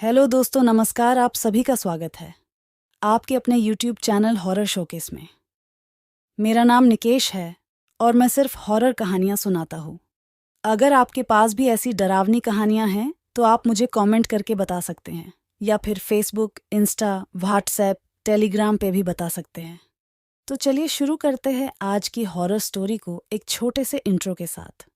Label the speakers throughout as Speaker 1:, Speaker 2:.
Speaker 1: Hello दोस्तों, नमस्कार। आप सभी का स्वागत है आपके अपने YouTube चैनल हॉरर शोकेस में। मेरा नाम निकेश है और मैं सिर्फ हॉरर कहानियाँ सुनाता हूँ। अगर आपके पास भी ऐसी डरावनी कहानियाँ हैं तो आप मुझे कमेंट करके बता सकते हैं या फिर फेसबुक, इंस्टा, व्हाट्सएप, टेलीग्राम पे भी बता सकते हैं। तो चलिए शुरू करते हैं आज की हॉरर स्टोरी को एक छोटे से इंट्रो के साथ।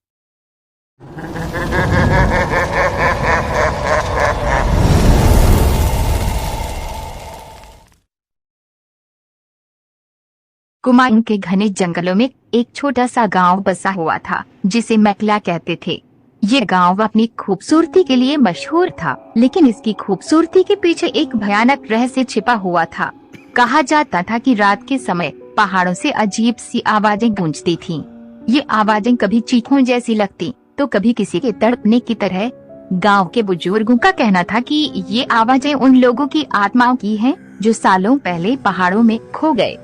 Speaker 2: कुमाऊं के घने जंगलों में एक छोटा सा गांव बसा हुआ था जिसे मैकला कहते थे। ये गांव अपनी खूबसूरती के लिए मशहूर था, लेकिन इसकी खूबसूरती के पीछे एक भयानक रहस्य छिपा हुआ था। कहा जाता था कि रात के समय पहाड़ों से अजीब सी आवाजें गूंजती थीं। ये आवाजें कभी चीखों जैसी लगती तो कभी किसी के तड़पने की तरह। गांव के बुजुर्गों का कहना था कि ये आवाजें उन लोगों की आत्माओं की हैं जो सालों पहले पहाड़ों में खो गए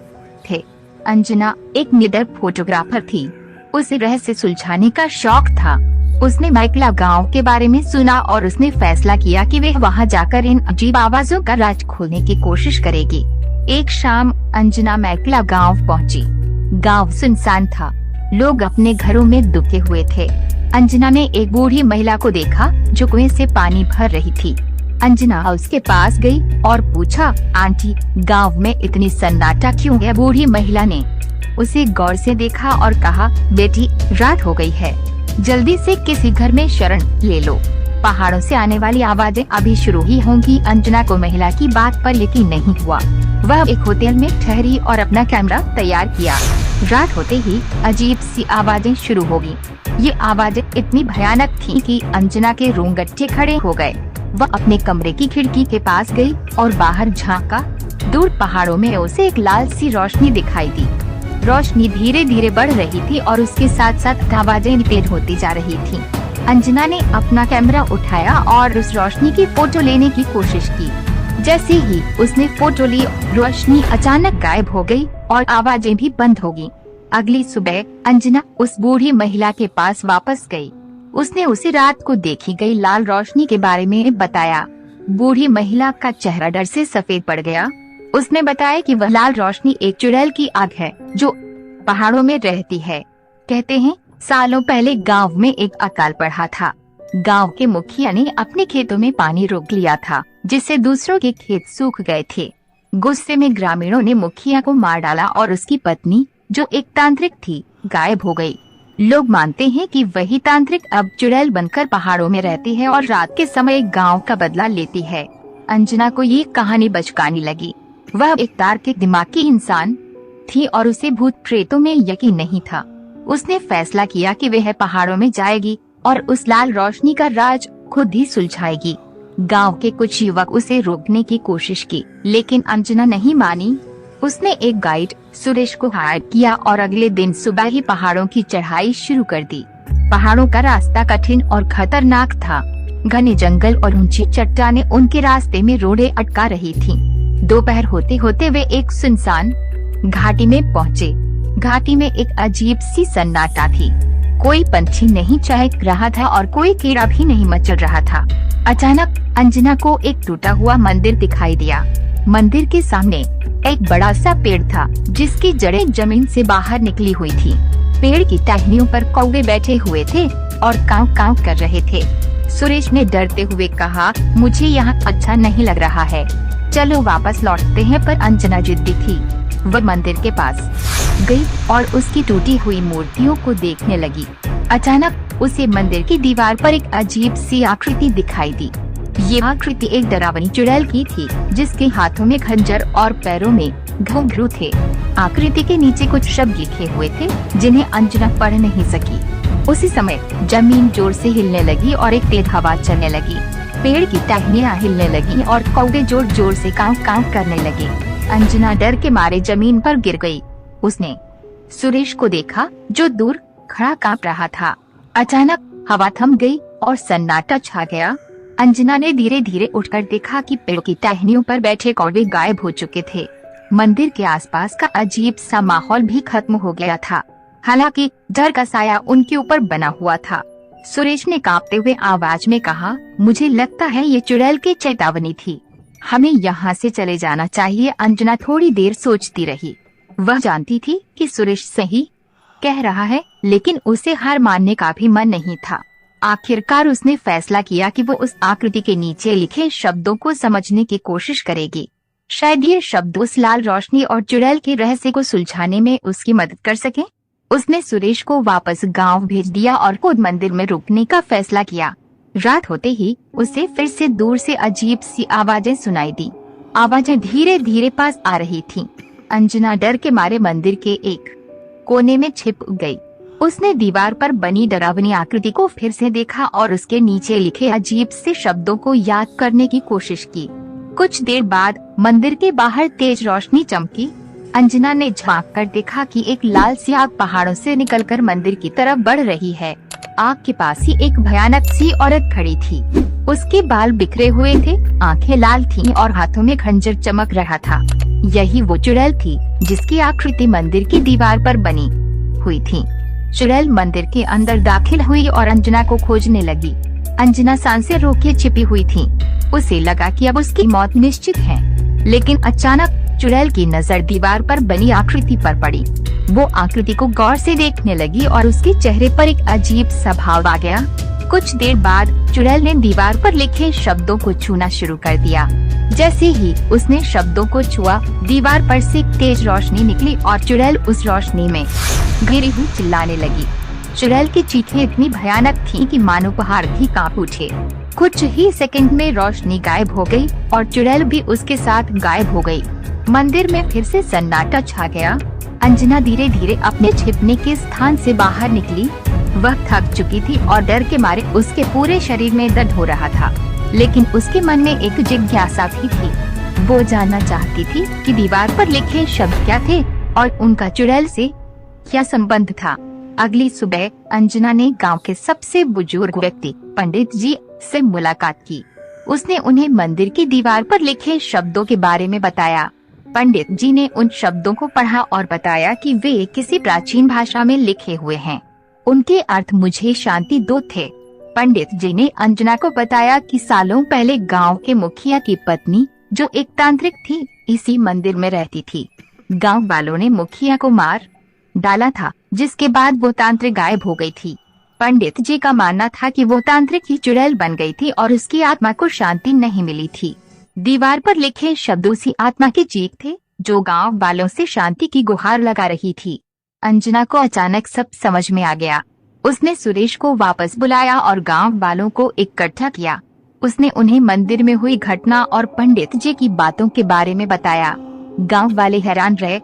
Speaker 2: थे। अंजना एक निडर फोटोग्राफर थी। उसे रहस्य सुलझाने का शौक था। उसने मैकला गांव के बारे में सुना और उसने फैसला किया कि वह वहां जाकर इन अजीब आवाजों का राज खोलने की कोशिश करेगी। एक शाम अंजना मैकला गांव पहुंची। गांव सुनसान था। लोग अपने घरों में दुबके हुए थे। अंजना ने एक बूढ़ी महिला को देखा जो कुएं से पानी भर रही थी। अंजना उसके पास गई और पूछा, आंटी, गांव में इतनी सन्नाटा क्यों है? बूढ़ी महिला ने उसे गौर से देखा और कहा, बेटी, रात हो गई है, जल्दी से किसी घर में शरण ले लो। पहाड़ों से आने वाली आवाजें अभी शुरू ही होंगी। अंजना को महिला की बात पर यकीन नहीं हुआ। वह एक होटल में ठहरी और अपना कैमरा तैयार किया। रात होते ही अजीब सी आवाजें शुरू होगी। ये आवाजें इतनी भयानक थीं कि अंजना के रोंगटे खड़े हो गए। वह अपने कमरे की खिड़की के पास गई और बाहर झांका। दूर पहाड़ों में उसे एक लाल सी रोशनी दिखाई दी। रोशनी धीरे धीरे बढ़ रही थी और उसके साथ साथ आवाजें तेज होती जा रही थीं। अंजना ने अपना कैमरा उठाया और उस रोशनी की फोटो लेने की कोशिश की। जैसे ही उसने फोटो ली, रोशनी अचानक गायब हो गई और आवाजें भी बंद हो गईं। अगली सुबह अंजना उस बूढ़ी महिला के पास वापस गई। उसने उसे रात को देखी गई लाल रोशनी के बारे में बताया। बूढ़ी महिला का चेहरा डर से सफेद पड़ गया। उसने बताया कि वह लाल रोशनी एक चुड़ैल की आग है जो पहाड़ों में रहती है। कहते हैं सालों पहले गांव में एक अकाल पड़ा था। गांव के मुखिया ने अपने खेतों में पानी रोक लिया था, जिससे दूसरों के खेत सूख गए थे। गुस्से में ग्रामीणों ने मुखिया को मार डाला और उसकी पत्नी, जो एक तांत्रिक थी, गायब हो गई। लोग मानते हैं कि वही तांत्रिक अब चुड़ैल बनकर पहाड़ों में रहती है और रात के समय गांव का बदला लेती है। अंजना को ये कहानी बचकानी लगी। वह एक तार्किक दिमाग की इंसान थी और उसे भूत प्रेतों में यकीन नहीं था। उसने फैसला किया कि वह पहाड़ों में जाएगी और उस लाल रोशनी का राज खुद ही सुलझाएगी। गांव के कुछ युवक उसे रोकने की कोशिश की, लेकिन अंजना नहीं मानी। उसने एक गाइड सुरेश को हायर किया और अगले दिन सुबह ही पहाड़ों की चढ़ाई शुरू कर दी। पहाड़ों का रास्ता कठिन और खतरनाक था। घने जंगल और ऊंची चट्टानें उनके रास्ते में रोड़े अटका रही थीं। दोपहर होते होते वे एक सुनसान घाटी में पहुँचे। घाटी में एक अजीब सी सन्नाटा थी। कोई पंछी नहीं चहक रहा था और कोई कीड़ा भी नहीं मचल रहा था। अचानक अंजना को एक टूटा हुआ मंदिर दिखाई दिया। मंदिर के सामने एक बड़ा सा पेड़ था जिसकी जड़ें जमीन से बाहर निकली हुई थी। पेड़ की टहनियों पर कौवे बैठे हुए थे और कांव कांव कर रहे थे। सुरेश ने डरते हुए कहा, मुझे यहाँ अच्छा नहीं लग रहा है, चलो वापस लौटते हैं। पर अंजना जिद्दी थी। वह मंदिर के पास गई और उसकी टूटी हुई मूर्तियों को देखने लगी। अचानक उसे मंदिर की दीवार पर एक अजीब सी आकृति दिखाई दी। ये आकृति एक डरावनी चुड़ैल की थी जिसके हाथों में खंजर और पैरों में घुंघरू थे। आकृति के नीचे कुछ शब्द लिखे हुए थे जिन्हें अंजना पढ़ नहीं सकी। उसी समय जमीन जोर से हिलने लगी और एक तेज हवा चलने लगी। पेड़ की टहनियां हिलने लगी और कौवे जोर जोर से कांव कांव करने लगे। अंजना डर के मारे जमीन पर गिर गई। उसने सुरेश को देखा जो दूर खड़ा कांप रहा था। अचानक हवा थम गई और सन्नाटा छा गया। अंजना ने धीरे धीरे उठकर देखा कि पेड़ की टहनियों पर बैठे कौवे गायब हो चुके थे। मंदिर के आसपास का अजीब सा माहौल भी खत्म हो गया था। हालांकि डर का साया उनके ऊपर बना हुआ था। सुरेश ने कांपते हुए आवाज में कहा, मुझे लगता है ये चुड़ैल की चेतावनी थी, हमें यहाँ से चले जाना चाहिए। अंजना थोड़ी देर सोचती रही। वह जानती थी कि सुरेश सही कह रहा है, लेकिन उसे हार मानने का भी मन नहीं था। आखिरकार उसने फैसला किया कि वो उस आकृति के नीचे लिखे शब्दों को समझने की कोशिश करेगी। शायद ये शब्द उस लाल रोशनी और चुड़ैल के रहस्य को सुलझाने में उसकी मदद कर सके। उसने सुरेश को वापस गांव भेज दिया और खुद मंदिर में रुकने का फैसला किया। रात होते ही उसे फिर से दूर से अजीब सी आवाजें सुनाई दी। आवाजें धीरे धीरे पास आ रही थीं। अंजना डर के मारे मंदिर के एक कोने में छिप गई। उसने दीवार पर बनी डरावनी आकृति को फिर से देखा और उसके नीचे लिखे अजीब से शब्दों को याद करने की कोशिश की। कुछ देर बाद मंदिर के बाहर तेज रोशनी चमकी। अंजना ने झांक कर देखा कि एक लाल सी आग पहाड़ों से निकलकर मंदिर की तरफ बढ़ रही है। आग के पास ही एक भयानक सी औरत खड़ी थी। उसके बाल बिखरे हुए थे, आंखें लाल थीं और हाथों में खंजर चमक रहा था। यही वो चुड़ैल थी जिसकी आकृति मंदिर की दीवार पर बनी हुई थी। चुड़ैल मंदिर के अंदर दाखिल हुई और अंजना को खोजने लगी। अंजना सांसें रोके छिपी हुई थी। उसे लगा कि अब उसकी मौत निश्चित है, लेकिन अचानक चुड़ैल की नजर दीवार पर बनी आकृति पर पड़ी। वो आकृति को गौर से देखने लगी और उसके चेहरे पर एक अजीब सा भाव आ गया। कुछ देर बाद चुड़ैल ने दीवार पर लिखे शब्दों को छूना शुरू कर दिया। जैसे ही उसने शब्दों को छुआ, दीवार पर से एक तेज रोशनी निकली और चुड़ैल उस रोशनी में घिरी हुई चिल्लाने लगी। चुड़ैल की चीखें इतनी भयानक थीं कि मानो पहाड़ भी कांप उठे। कुछ ही सेकंड में रोशनी गायब हो गई और चुड़ैल भी उसके साथ गायब हो गई। मंदिर में फिर से सन्नाटा छा गया। अंजना धीरे धीरे अपने छिपने के स्थान से बाहर निकली। वह थक चुकी थी और डर के मारे उसके पूरे शरीर में दर्द हो रहा था, लेकिन उसके मन में एक जिज्ञासा भी थी। वो जानना चाहती थी कि दीवार पर लिखे शब्द क्या थे और उनका चुड़ैल से क्या संबंध था। अगली सुबह अंजना ने गांव के सबसे बुजुर्ग व्यक्ति पंडित जी से मुलाकात की। उसने उन्हें मंदिर की दीवार पर लिखे शब्दों के बारे में बताया। पंडित जी ने उन शब्दों को पढ़ा और बताया कि वे किसी प्राचीन भाषा में लिखे हुए हैं। उनके अर्थ मुझे शांति दो थे। पंडित जी ने अंजना को बताया कि सालों पहले गांव के मुखिया की पत्नी, जो एक तांत्रिक थी, इसी मंदिर में रहती थी। गांव वालों ने मुखिया को मार डाला था, जिसके बाद वो तांत्रिक गायब हो गई थी। पंडित जी का मानना था कि वो तांत्रिक ही चुड़ैल बन गई थी और उसकी आत्मा को शांति नहीं मिली थी। दीवार पर लिखे शब्द उसी आत्मा की चीख थे जो गांव वालों से शांति की गुहार लगा रही थी। अंजना को अचानक सब समझ में आ गया। उसने सुरेश को वापस बुलाया और गांव वालों को इकट्ठा किया। उसने उन्हें मंदिर में हुई घटना और पंडित जी की बातों के बारे में बताया। गांव वाले हैरान रह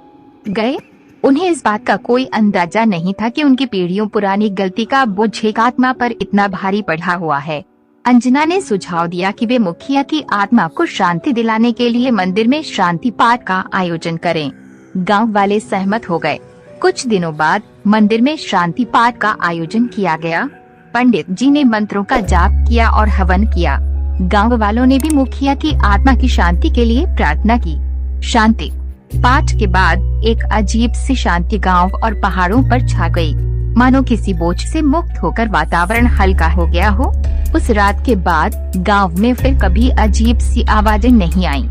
Speaker 2: गए। उन्हें इस बात का कोई अंदाजा नहीं था कि उनकी पीढ़ियों पुरानी गलती का बोझ एक आत्मा पर इतना भारी पड़ा हुआ है। अंजना ने सुझाव दिया कि वे मुखिया की आत्मा को शांति दिलाने के लिए मंदिर में शांति पाठ का आयोजन करें। गांव वाले सहमत हो गए। कुछ दिनों बाद मंदिर में शांति पाठ का आयोजन किया गया। पंडित जी ने मंत्रों का जाप किया और हवन किया। गांव वालों ने भी मुखिया की आत्मा की शांति के लिए प्रार्थना की। शांति पाठ के बाद एक अजीब सी शांति गांव और पहाड़ों पर छा गई, मानो किसी बोझ से मुक्त होकर वातावरण हल्का हो गया हो। उस रात के बाद गांव में फिर कभी अजीब सी आवाजें नहीं आईं।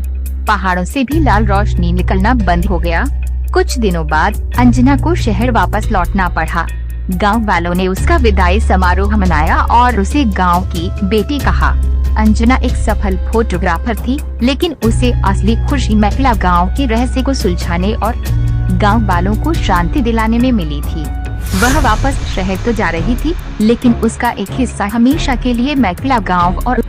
Speaker 2: पहाड़ों से भी लाल रोशनी निकलना बंद हो गया। कुछ दिनों बाद अंजना को शहर वापस लौटना पड़ा। गांव वालों ने उसका विदाई समारोह मनाया और उसे गांव की बेटी कहा। अंजना एक सफल फोटोग्राफर थी, लेकिन उसे असली खुशी मेखला गांव के रहस्य को सुलझाने और गांव वालों को शांति दिलाने में मिली थी। वह वापस शहर तो जा रही थी, लेकिन उसका एक हिस्सा हमेशा के लिए मेखला गांव और